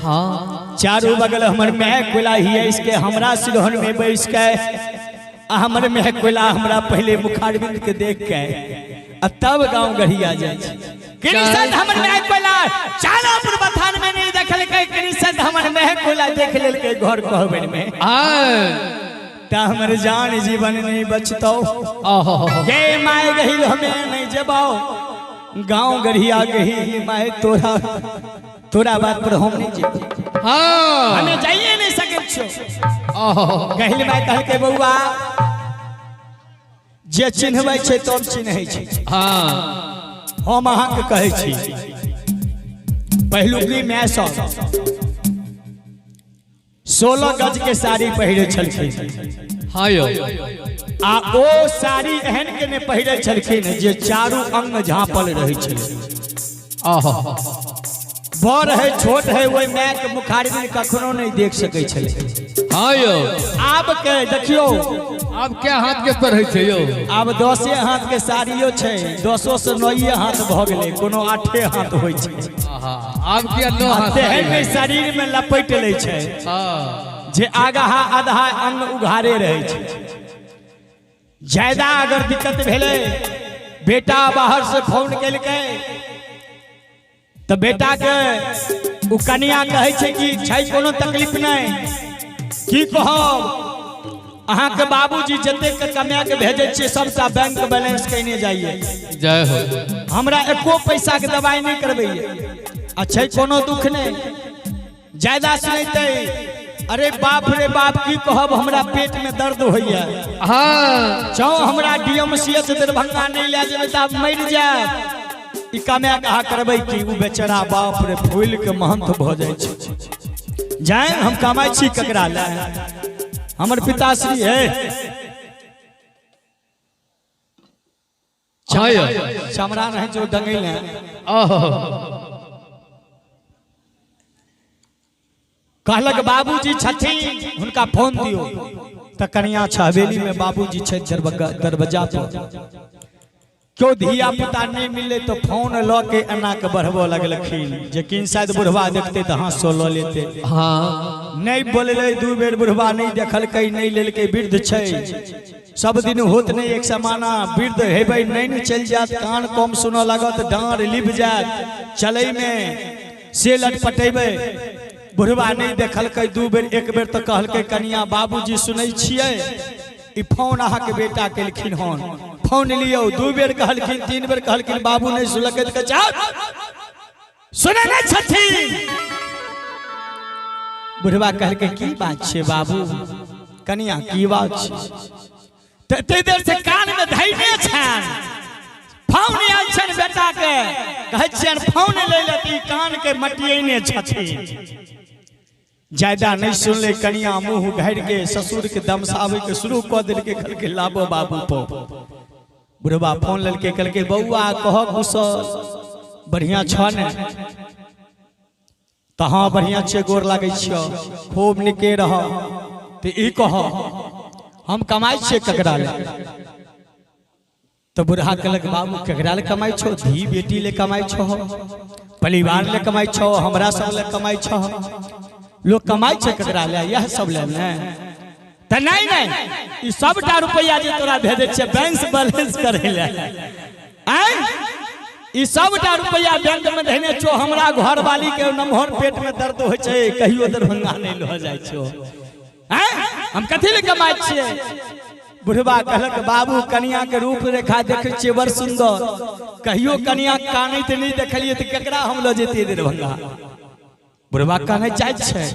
हाँ चारों बगल हमर मैं कोइला हिया इसके हमरा सिरहन में बैठ के, हमर मैं कोइला हमरा पहले मुखारबिंद के देख के तब गांव गढ़िया जाय छे। किनिसत हमर मैं कोइला चनापुर बथान में नहीं देखल के, किनिसत हमर मैं कोइला देख लेल के घर कहबन में ता हमर जान जीवन नहीं बचतो। गे माय गहिल हमें नहीं जबाओ, गांव गढ़िया गही माय तोरा बात पर हम नहीं जेबे। हाँ हमें जाइए नहीं सके छो। गहिल माय कहल के बउआ जे चिन्हबै छे तब चिन्है छे। हाँ हम अहाँ के कहै छी, पहिलुकी मैं 16 गज के साड़ी पहिरे छलखिन। हाँ यो। आ ओ साड़ी एहन के ने पहिरे छलखिन जे चारू अंग झांपल रहे छल। बड़ है छोट है वही मैं के मुखारबिन कखनो नहीं देख सके छले। हाँ यो। आब के देखियो, अब क्या हाथ के पर है यो। आब 10 हाथ के साड़ियो छे, 10 से 9 हाथ भ गेले, कोनो 8 हाथ होय छे। अब क्या 9 हाथ है शरीर में लपेट ले छे। हाँ जे आगा आधा अंग उघारे रहे छे। ज्यादा अगर दिक्कत भेले, बेटा बाहर से फोन केल के तो बेटा के उ कन्या कहे छे कि छै कोनो तकलीफ नहीं, की कहब अहाँ के बाबूजी जते के कमा के भेजे छे सबटा बैंक बैलेंस कइने जाइए। जय हो। हमरा एको पैसा के दवाई नहीं करबैए। अच्छा कोनो दुख नहीं, ज्यादा सुनते अरे बाप रे बाप की कहब हमरा पेट में दर्द होइया। हाँ चौ हमरा डीएमसीएच दरभंगा नहीं ले जेबे त मर जाए। ई कमा कहा करबै कि उ बेचारा बाप रे फूल के महंत भ जाय छै। जाए हम कमाई छी ककरा ले, हमर पिताश्री है चमरा नहीं जो दंगल है। कहलक बाबूजी छथिन हुनका फोन दियो, त कन्या छ हवेली में बाबूजी छै दरवाजा पर। क्यों धिया पुता नहीं मिले तो फोन ल के एना के बढ़बो लगलखिन, जेकिन शायद बुढ़वा देखते तो हाथ सो ल लेते। हाँ नहीं बोलले 2 बेर बुढ़वा नहीं देखल कई नहीं लेल के वृद्ध छै। सब दिन होत नहीं एक समाना, वृद्ध हेबै नहीं चल जात, कान कम सुन लगत, डांर लिप जात, चलै में से लटपटेबै। बुढ़वा नहीं देखल कई 2 बेर 1 बेर तो कहल के कन्या बाबूजी सुनै छियै ई फोन अहाँ के बेटा केलखिन हन, फोन लियो। 2 बेर कहलखिन, 3 बेर कहलखिन, बाबू नहीं सुनलकै त जा सुनै नहीं छथिन। बुढ़वा कहल के की बात छे बाबू, कन्या की बात छे। ते देर से कान में धैने छन, फोन आयल छन बेटा के, कहै छियन फोन ले लेती कान के मटियने छथिन। ज्यादा नहीं सुनले कनिया मुंह घर के ससुर के दमसावे के शुरू कर दिल के कल के लाबो बाबू पो बुढ़वा फोन लल के कल के बउआ कह कुशल बढ़िया छ ने तो हाँ बढ़िया छे गोर लागे छियो खूब निके रह तो ई कह हम कमाई छे ककरा ले तो बुढ़ा कहलक बाबू ककरा ले कमाई छो धी बेटी ले कमाई छो परिवार ले कमाई छो हमरा सब ले कमाई छो लोग कमाई छे ककरा ले यह सब ले ने त नहीं नहीं ई सबटा रुपया जे तोरा भेजे छे बैंक बैलेंस करे ले हैं ई सबटा रुपया बैंक में धने छो हमरा घर वाली के नमहर पेट में दर्द होय छे कहियो दरभंगा नहीं लो जाय छो हैं हम कथि ले कमाई छिए बुढ़वा कहलक बाबू कन्या के रूप रेखा देखे छे बड़ सुंदर कहियो कन्या कानै त नहीं देखलिए त केकरा हम लो जेते दरभंगा बुढ़वा कानै जाय छे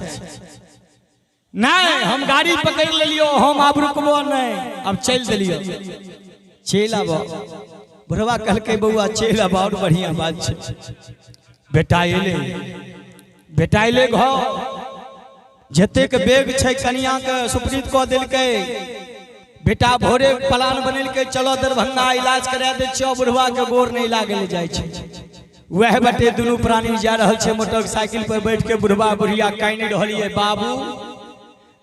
नहीं हम गाड़ी पकड़ लियो हम अब रुकबो नहीं अब चल दिलियो चल आबो बुढ़वा कहलके बउआ चल आबो और बढ़िया बात छे बेटा एले घर जते के बेग छे कन्या के सुप्रीत क देलके बेटा भोरे प्लान बनेलके चलो दरभंगा इलाज करा दे छियो बुढ़वा के गोर नहीं लागल जाय छे वह बटे दुनू प्राणी जा रहल छे मोटरसाइकिल पर बैठ के बुढ़वा बुढ़िया काइन रहलिए बाबू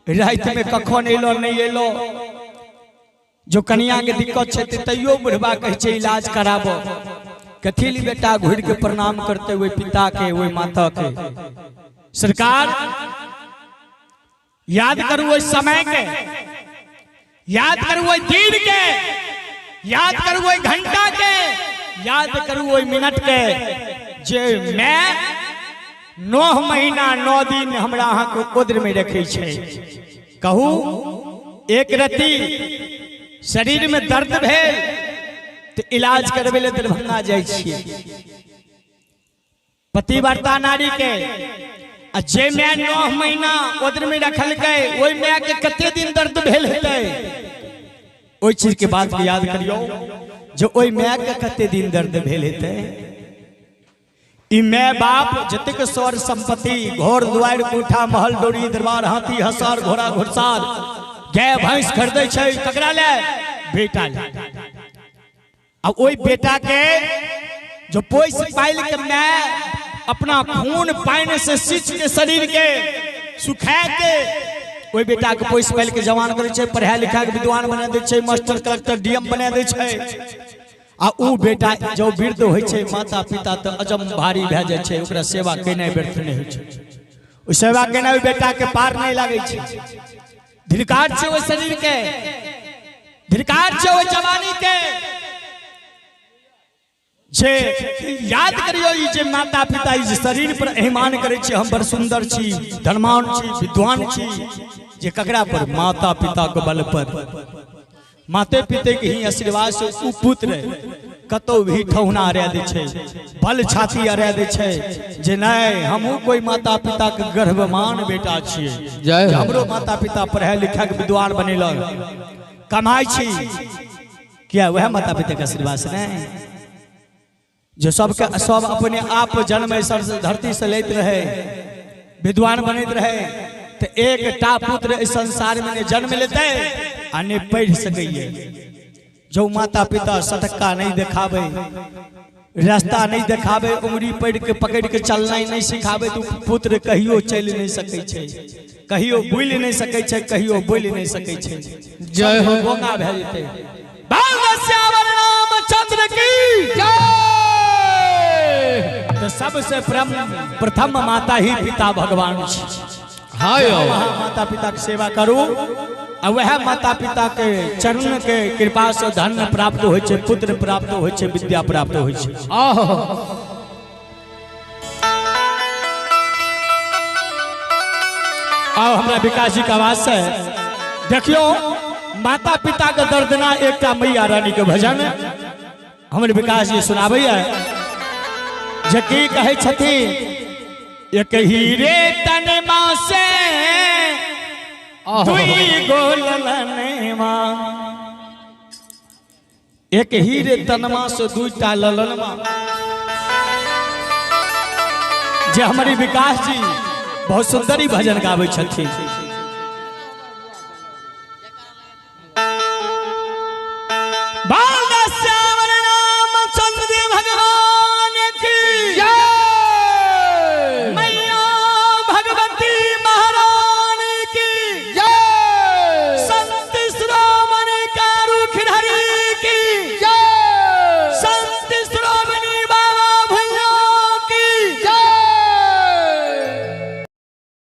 रात में कखन एलो नहीं एलो जो कन्या के दिक्कत छे तैयो बुढ़वा कहे छे इलाज कराबो कथी ली बेटा घुर के प्रणाम करते हुए पिता के हुए माता के सरकार याद करू उस समय के याद करू वो दिन के याद करू वो घंटा के याद करू वो मिनट के जे मैं 9 महीना 9 दिन हमरा अहाँ के उदर में रखे छे कहू एक रति शरीर में दर्द भेल तो इलाज करबे ले दरभंगा जाय छिए पतिव्रता नारी के जे मैं 9 महीना उदर में रखल के ओई मैं के कते दिन दर्द भेल हेते ओई चीज के बात के याद करियो जो ओई मैं के कते दिन दर्द भेल हेते ई मैं बाप जतेक स्वर संपत्ति घोर दुआर कोठा महल डोरी दरबार हाथी हसार घोड़ा घुड़सार गाय भैंस खरीदे छे ककरा ले बेटा ले अब ओई बेटा के जो पोइस पाइल के मैं अपना खून पानी से सींच के शरीर के सुखा के ओई बेटा के पोइस पाइल के जवान करे छे पढ़ा लिखा के विद्वान बना दे छे मास्टर कलेक्टर डीएम बना दे छे आ ऊ बेटा जो वृद्ध होय छे माता पिता त अजम भारी भ जाय छे ओकरा सेवा केने व्यर्थ नहीं होय छे ओ सेवा केने बेटा के पार नहीं लागे छे धिक्कार छे ओ शरीर के धिक्कार छे ओ जवानी के जे याद करियो ई जे माता पिता ई शरीर पर अभिमान करे छे हम बड़ सुंदर छी धनवान छी विद्वान छी जे ककरा पर माता पिता के बल पर माते पिते के ही आशीर्वाद से उ पुत्र कतो भी ठौना रे दे छे बल छाती अरे दे छे जे नहीं हमहू कोई माता पिता के गर्भमान बेटा छिए हमरो माता पिता पढ़ा लिखा के विद्वान बनेला कमाई छी क्या वह माता पिता के आशीर्वाद से नहीं जो सबके सब अपने आप जन्म ईश्वर से धरती से लेते रहे विद्वान बनते रहे तो एक टा पुत्र इस संसार में जन्म लेते आ ने पढ़ सके जो माता पिता सटक्का नहीं दिखावे रास्ता नहीं दिखावे उंगली पढ़ के पकड़ के चलना नहीं सिखावे तो पुत्र कहियो चल नहीं सके छे कहियो बोल नहीं सके छे कहियो बोल नहीं सके छे जय हो गोंगा भ जेते बालश्यावर रामचंद्र की जय। तो सबसे प्रथम माता ही पिता भगवान हाय माता पिता की सेवा करू और वह माता पिता के चरण के कृपा से धन प्राप्त होय छे पुत्र प्राप्त होय छे विद्या प्राप्त होय छे आओ हमरा विकास जी का आवाज से देखियो माता पिता के दर्दना एकटा मैया रानी के भजन हमर विकास जी सुनाबै जे की कहे छथिन एक हीरे तनमा से दुई गोललनमा एक हीरे तनमा से दुईटा ललनमा जे हमारी विकास जी बहुत सुंदर ही भजन गाबै छथिन।